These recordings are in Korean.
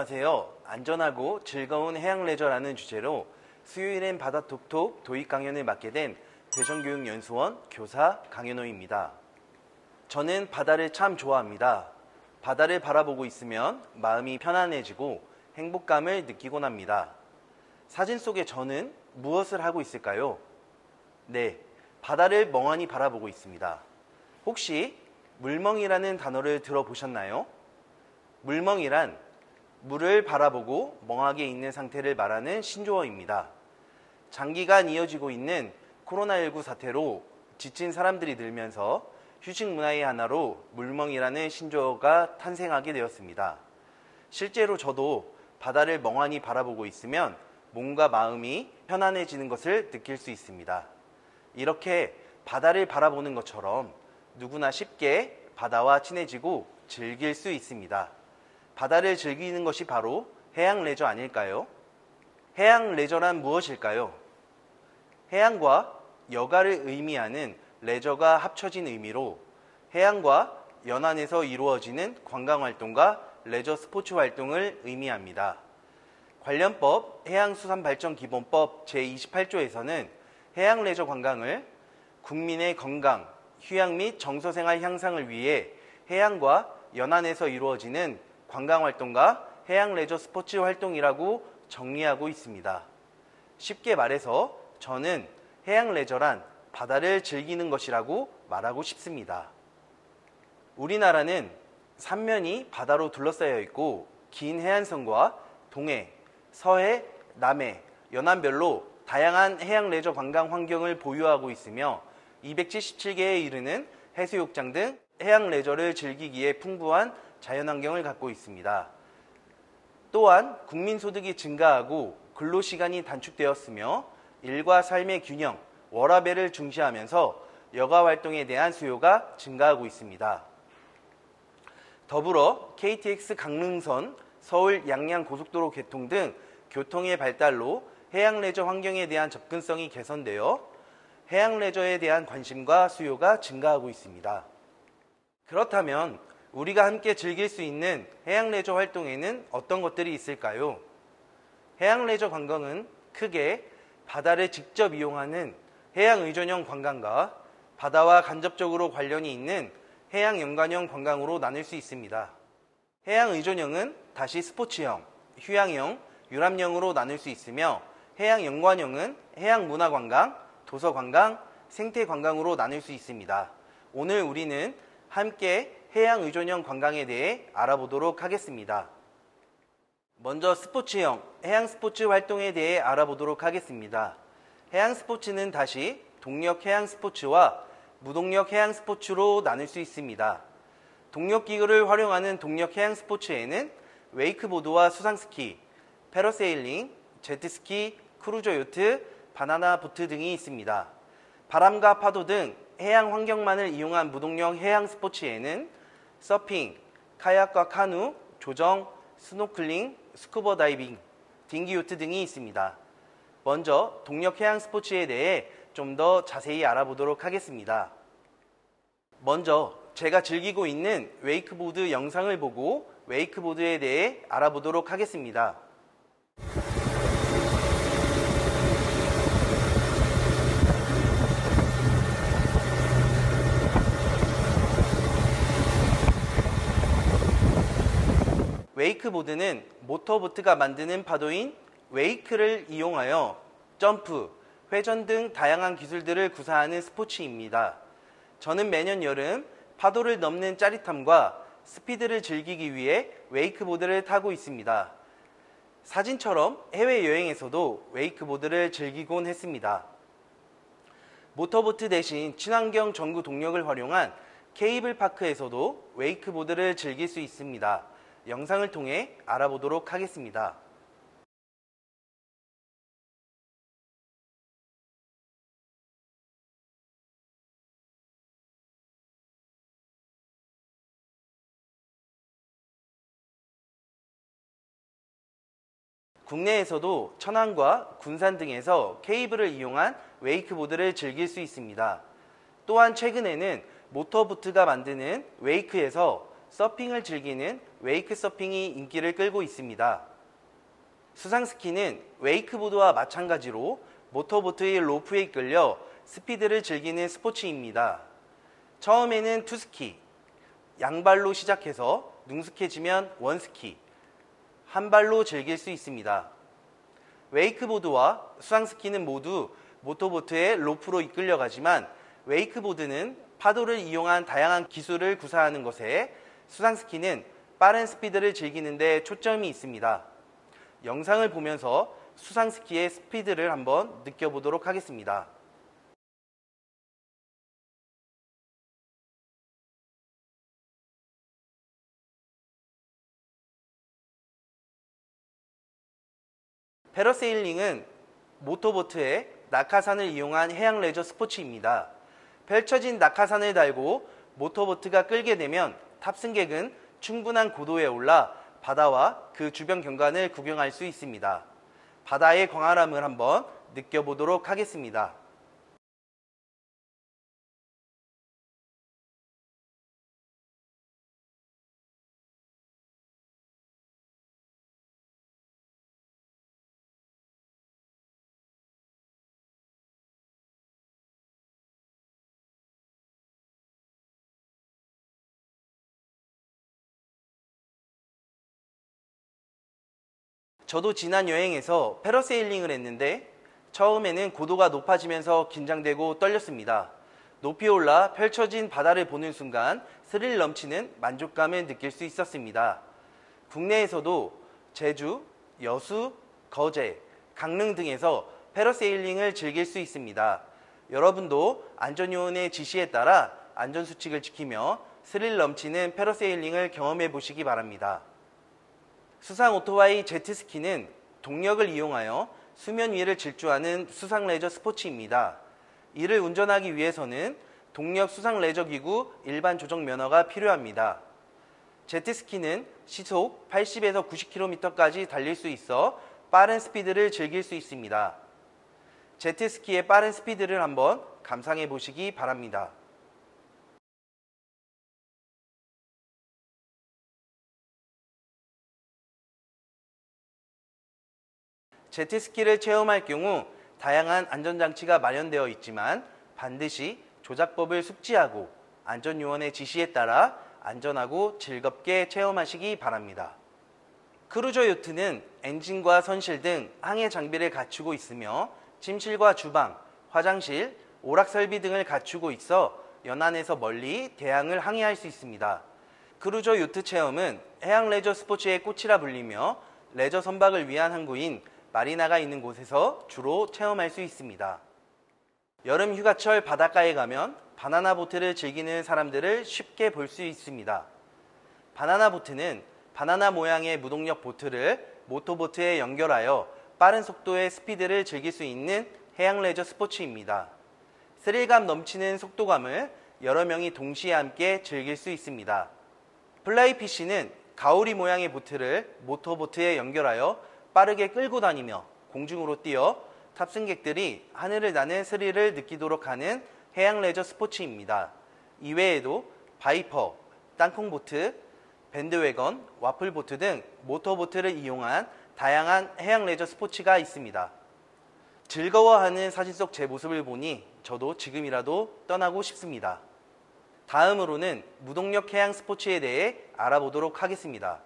안녕하세요. 안전하고 즐거운 해양 레저라는 주제로 수요일엔 바다 톡톡 도입 강연을 맡게 된 대전교육연수원 교사 강현호입니다. 저는 바다를 참 좋아합니다. 바다를 바라보고 있으면 마음이 편안해지고 행복감을 느끼곤 합니다. 사진 속의 저는 무엇을 하고 있을까요? 네, 바다를 멍하니 바라보고 있습니다. 혹시 물멍이라는 단어를 들어보셨나요? 물멍이란 물을 바라보고 멍하게 있는 상태를 말하는 신조어입니다. 장기간 이어지고 있는 코로나19 사태로 지친 사람들이 늘면서 휴식 문화의 하나로 물멍이라는 신조어가 탄생하게 되었습니다. 실제로 저도 바다를 멍하니 바라보고 있으면 몸과 마음이 편안해지는 것을 느낄 수 있습니다. 이렇게 바다를 바라보는 것처럼 누구나 쉽게 바다와 친해지고 즐길 수 있습니다. 바다를 즐기는 것이 바로 해양 레저 아닐까요? 해양 레저란 무엇일까요? 해양과 여가를 의미하는 레저가 합쳐진 의미로 해양과 연안에서 이루어지는 관광활동과 레저 스포츠 활동을 의미합니다. 관련법 해양수산발전기본법 제28조에서는 해양 레저 관광을 국민의 건강, 휴양 및 정서생활 향상을 위해 해양과 연안에서 이루어지는 관광활동과 해양 레저 스포츠 활동이라고 정리하고 있습니다. 쉽게 말해서 저는 해양 레저란 바다를 즐기는 것이라고 말하고 싶습니다. 우리나라는 삼면이 바다로 둘러싸여 있고 긴 해안선과 동해, 서해, 남해, 연안별로 다양한 해양 레저 관광 환경을 보유하고 있으며 277개에 이르는 해수욕장 등 해양 레저를 즐기기에 풍부한 자연환경을 갖고 있습니다. 또한 국민소득이 증가하고 근로시간이 단축되었으며 일과 삶의 균형, 워라밸을 중시하면서 여가활동에 대한 수요가 증가하고 있습니다. 더불어 KTX 강릉선, 서울 양양 고속도로 개통 등 교통의 발달로 해양 레저 환경에 대한 접근성이 개선되어 해양 레저에 대한 관심과 수요가 증가하고 있습니다. 그렇다면 우리가 함께 즐길 수 있는 해양 레저 활동에는 어떤 것들이 있을까요? 해양 레저 관광은 크게 바다를 직접 이용하는 해양 의존형 관광과 바다와 간접적으로 관련이 있는 해양 연관형 관광으로 나눌 수 있습니다. 해양 의존형은 다시 스포츠형, 휴양형, 유람형으로 나눌 수 있으며 해양 연관형은 해양 문화 관광, 도서 관광, 생태 관광으로 나눌 수 있습니다. 오늘 우리는 함께 해양 의존형 관광에 대해 알아보도록 하겠습니다. 먼저 스포츠형, 해양 스포츠 활동에 대해 알아보도록 하겠습니다. 해양 스포츠는 다시 동력 해양 스포츠와 무동력 해양 스포츠로 나눌 수 있습니다. 동력 기구를 활용하는 동력 해양 스포츠에는 웨이크보드와 수상스키, 패러세일링, 제트스키, 크루저 요트, 바나나 보트 등이 있습니다. 바람과 파도 등 해양 환경만을 이용한 무동력 해양 스포츠에는 서핑, 카약과 카누, 조정, 스노클링, 스쿠버 다이빙, 딩기 요트 등이 있습니다. 먼저 동력 해양 스포츠에 대해 좀 더 자세히 알아보도록 하겠습니다. 먼저 제가 즐기고 있는 웨이크보드 영상을 보고 웨이크보드에 대해 알아보도록 하겠습니다. 웨이크보드는 모터보트가 만드는 파도인 웨이크를 이용하여 점프, 회전 등 다양한 기술들을 구사하는 스포츠입니다. 저는 매년 여름 파도를 넘는 짜릿함과 스피드를 즐기기 위해 웨이크보드를 타고 있습니다. 사진처럼 해외여행에서도 웨이크보드를 즐기곤 했습니다. 모터보트 대신 친환경 전구 동력을 활용한 케이블파크에서도 웨이크보드를 즐길 수 있습니다. 영상을 통해 알아보도록 하겠습니다. 국내에서도 천안과 군산 등에서 케이블을 이용한 웨이크보드를 즐길 수 있습니다. 또한 최근에는 모터보트가 만드는 웨이크에서 서핑을 즐기는 웨이크 서핑이 인기를 끌고 있습니다. 수상스키는 웨이크보드와 마찬가지로 모터보트의 로프에 이끌려 스피드를 즐기는 스포츠입니다. 처음에는 투스키, 양발로 시작해서 능숙해지면 원스키, 한 발로 즐길 수 있습니다. 웨이크보드와 수상스키는 모두 모터보트의 로프로 이끌려가지만 웨이크보드는 파도를 이용한 다양한 기술을 구사하는 것에 수상스키는 빠른 스피드를 즐기는 데 초점이 있습니다. 영상을 보면서 수상스키의 스피드를 한번 느껴보도록 하겠습니다. 패러세일링은 모터보트에 낙하산을 이용한 해양 레저 스포츠입니다. 펼쳐진 낙하산을 달고 모터보트가 끌게 되면 탑승객은 충분한 고도에 올라 바다와 그 주변 경관을 구경할 수 있습니다. 바다의 광활함을 한번 느껴보도록 하겠습니다. 저도 지난 여행에서 패러세일링을 했는데 처음에는 고도가 높아지면서 긴장되고 떨렸습니다. 높이 올라 펼쳐진 바다를 보는 순간 스릴 넘치는 만족감을 느낄 수 있었습니다. 국내에서도 제주, 여수, 거제, 강릉 등에서 패러세일링을 즐길 수 있습니다. 여러분도 안전요원의 지시에 따라 안전수칙을 지키며 스릴 넘치는 패러세일링을 경험해 보시기 바랍니다. 수상 오토바이 제트스키는 동력을 이용하여 수면 위를 질주하는 수상 레저 스포츠입니다. 이를 운전하기 위해서는 동력 수상 레저 기구 일반 조정 면허가 필요합니다. 제트스키는 시속 80에서 90km까지 달릴 수 있어 빠른 스피드를 즐길 수 있습니다. 제트스키의 빠른 스피드를 한번 감상해 보시기 바랍니다. 제트스키를 체험할 경우 다양한 안전장치가 마련되어 있지만 반드시 조작법을 숙지하고 안전요원의 지시에 따라 안전하고 즐겁게 체험하시기 바랍니다. 크루저 요트는 엔진과 선실 등 항해 장비를 갖추고 있으며 침실과 주방, 화장실, 오락 설비 등을 갖추고 있어 연안에서 멀리 대양을 항해할 수 있습니다. 크루저 요트 체험은 해양 레저 스포츠의 꽃이라 불리며 레저 선박을 위한 항구인 마리나가 있는 곳에서 주로 체험할 수 있습니다. 여름 휴가철 바닷가에 가면 바나나 보트를 즐기는 사람들을 쉽게 볼 수 있습니다. 바나나 보트는 바나나 모양의 무동력 보트를 모터보트에 연결하여 빠른 속도의 스피드를 즐길 수 있는 해양 레저 스포츠입니다. 스릴감 넘치는 속도감을 여러 명이 동시에 함께 즐길 수 있습니다. 플라이피쉬는 가오리 모양의 보트를 모터보트에 연결하여 빠르게 끌고 다니며 공중으로 뛰어 탑승객들이 하늘을 나는 스릴을 느끼도록 하는 해양 레저 스포츠입니다. 이외에도 바이퍼, 땅콩보트, 밴드웨건, 와플보트 등 모터보트를 이용한 다양한 해양 레저 스포츠가 있습니다. 즐거워하는 사진 속 제 모습을 보니 저도 지금이라도 떠나고 싶습니다. 다음으로는 무동력 해양 스포츠에 대해 알아보도록 하겠습니다.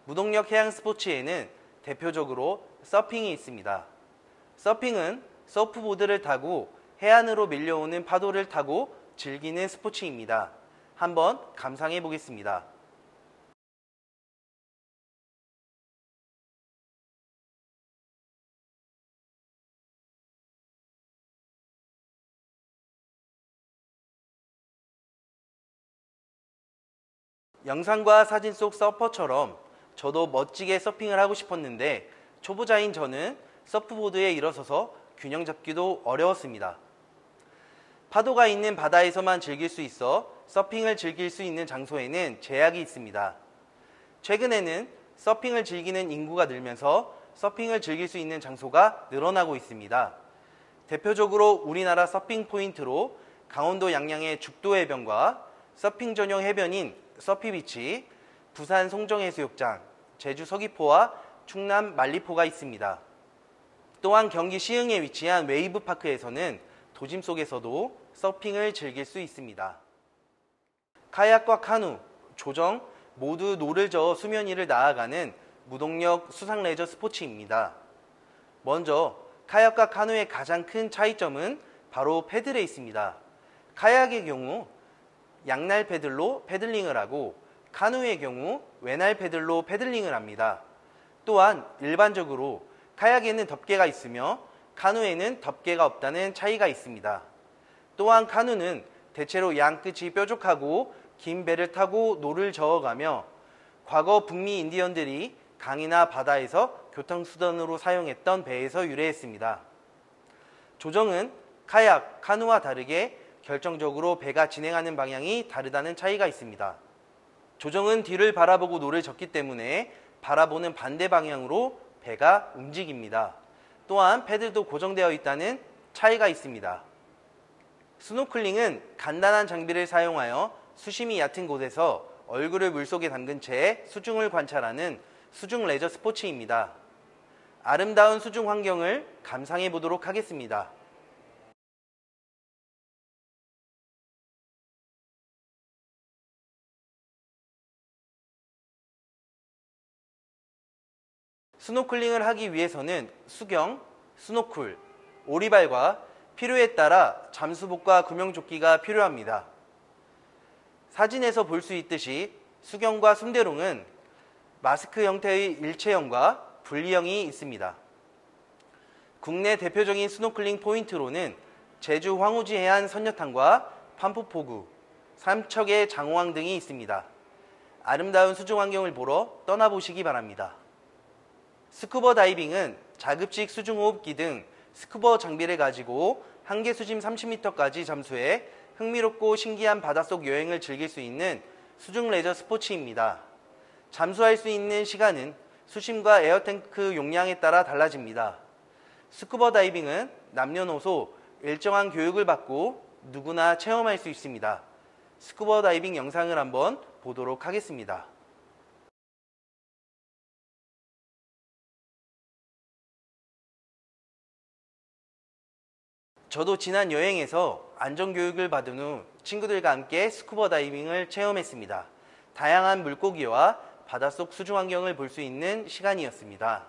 무동력 해양 스포츠에는 대표적으로 서핑이 있습니다. 서핑은 서프보드를 타고 해안으로 밀려오는 파도를 타고 즐기는 스포츠입니다. 한번 감상해 보겠습니다. 영상과 사진 속 서퍼처럼 저도 멋지게 서핑을 하고 싶었는데 초보자인 저는 서프보드에 일어서서 균형 잡기도 어려웠습니다. 파도가 있는 바다에서만 즐길 수 있어 서핑을 즐길 수 있는 장소에는 제약이 있습니다. 최근에는 서핑을 즐기는 인구가 늘면서 서핑을 즐길 수 있는 장소가 늘어나고 있습니다. 대표적으로 우리나라 서핑 포인트로 강원도 양양의 죽도해변과 서핑 전용 해변인 서피비치, 부산 송정해수욕장, 제주 서귀포와 충남 만리포가 있습니다. 또한 경기 시흥에 위치한 웨이브파크에서는 도심 속에서도 서핑을 즐길 수 있습니다. 카약과 카누, 조정 모두 노를 저어 수면 위를 나아가는 무동력 수상 레저 스포츠입니다. 먼저 카약과 카누의 가장 큰 차이점은 바로 패들에 있습니다. 카약의 경우 양날 패들로 패들링을 하고 카누의 경우 외날 패들로 패들링을 합니다. 또한 일반적으로 카약에는 덮개가 있으며 카누에는 덮개가 없다는 차이가 있습니다. 또한 카누는 대체로 양 끝이 뾰족하고 긴 배를 타고 노를 저어가며 과거 북미 인디언들이 강이나 바다에서 교통수단으로 사용했던 배에서 유래했습니다. 조정은 카약, 카누와 다르게 결정적으로 배가 진행하는 방향이 다르다는 차이가 있습니다. 조정은 뒤를 바라보고 노를 젓기 때문에 바라보는 반대 방향으로 배가 움직입니다. 또한 패들도 고정되어 있다는 차이가 있습니다. 스노클링은 간단한 장비를 사용하여 수심이 얕은 곳에서 얼굴을 물속에 담근 채 수중을 관찰하는 수중 레저 스포츠입니다. 아름다운 수중 환경을 감상해 보도록 하겠습니다. 스노클링을 하기 위해서는 수경, 스노클, 오리발과 필요에 따라 잠수복과 구명조끼가 필요합니다. 사진에서 볼 수 있듯이 수경과 숨대롱은 마스크 형태의 일체형과 분리형이 있습니다. 국내 대표적인 스노클링 포인트로는 제주 황우지 해안 선녀탕과 판포포구, 삼척의 장호항 등이 있습니다. 아름다운 수중 환경을 보러 떠나보시기 바랍니다. 스쿠버 다이빙은 자급식 수중호흡기 등 스쿠버 장비를 가지고 한계 수심 30m까지 잠수해 흥미롭고 신기한 바닷속 여행을 즐길 수 있는 수중 레저 스포츠입니다. 잠수할 수 있는 시간은 수심과 에어탱크 용량에 따라 달라집니다. 스쿠버 다이빙은 남녀노소 일정한 교육을 받고 누구나 체험할 수 있습니다. 스쿠버 다이빙 영상을 한번 보도록 하겠습니다. 저도 지난 여행에서 안전교육을 받은 후 친구들과 함께 스쿠버 다이빙을 체험했습니다. 다양한 물고기와 바닷속 수중 환경을 볼 수 있는 시간이었습니다.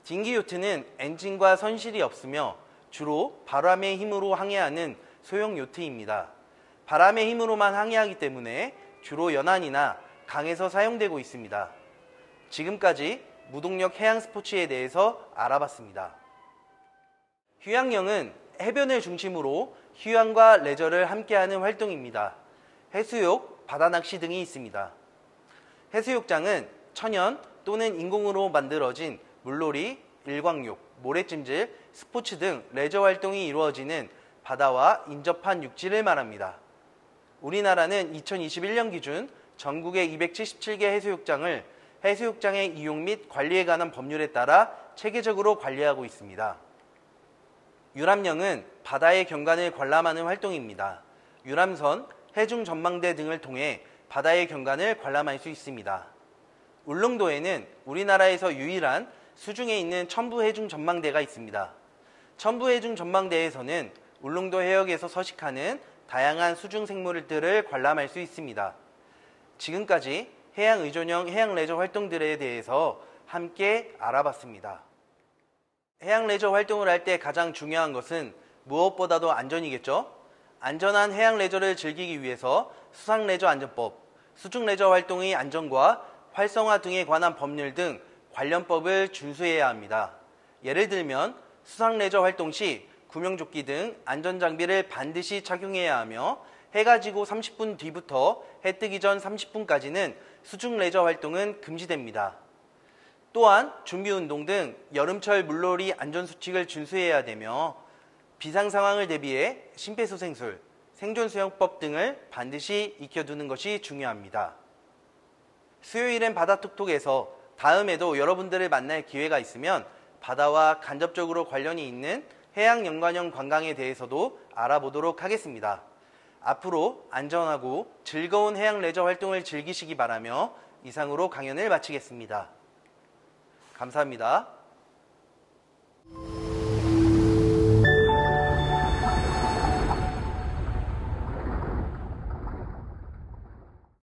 딩기 요트는 엔진과 선실이 없으며 주로 바람의 힘으로 항해하는 소형 요트입니다. 바람의 힘으로만 항해하기 때문에 주로 연안이나 강에서 사용되고 있습니다. 지금까지 무동력 해양 스포츠에 대해서 알아봤습니다. 휴양령은 해변을 중심으로 휴양과 레저를 함께하는 활동입니다. 해수욕, 바다낚시 등이 있습니다. 해수욕장은 천연 또는 인공으로 만들어진 물놀이, 일광욕, 모래찜질, 스포츠 등 레저 활동이 이루어지는 바다와 인접한 육지를 말합니다. 우리나라는 2021년 기준 전국의 277개 해수욕장을 해수욕장의 이용 및 관리에 관한 법률에 따라 체계적으로 관리하고 있습니다. 유람령은 바다의 경관을 관람하는 활동입니다. 유람선, 해중 전망대 등을 통해 바다의 경관을 관람할 수 있습니다. 울릉도에는 우리나라에서 유일한 수중에 있는 첨부 해중 전망대가 있습니다. 첨부 해중 전망대에서는 울릉도 해역에서 서식하는 다양한 수중 생물들을 관람할 수 있습니다. 지금까지 해양 의존형 해양 레저 활동들에 대해서 함께 알아봤습니다. 해양 레저 활동을 할 때 가장 중요한 것은 무엇보다도 안전이겠죠? 안전한 해양 레저를 즐기기 위해서 수상 레저 안전법, 수중 레저 활동의 안전과 활성화 등에 관한 법률 등 관련법을 준수해야 합니다. 예를 들면 수상 레저 활동 시 구명조끼 등 안전장비를 반드시 착용해야 하며 해가 지고 30분 뒤부터 해 뜨기 전 30분까지는 수중 레저 활동은 금지됩니다. 또한 준비운동 등 여름철 물놀이 안전수칙을 준수해야 되며 비상 상황을 대비해 심폐소생술, 생존수영법 등을 반드시 익혀두는 것이 중요합니다. 수요일엔 바다톡톡에서 다음에도 여러분들을 만날 기회가 있으면 바다와 간접적으로 관련이 있는 해양 연관형 관광에 대해서도 알아보도록 하겠습니다. 앞으로 안전하고 즐거운 해양 레저 활동을 즐기시기 바라며 이상으로 강연을 마치겠습니다. 감사합니다.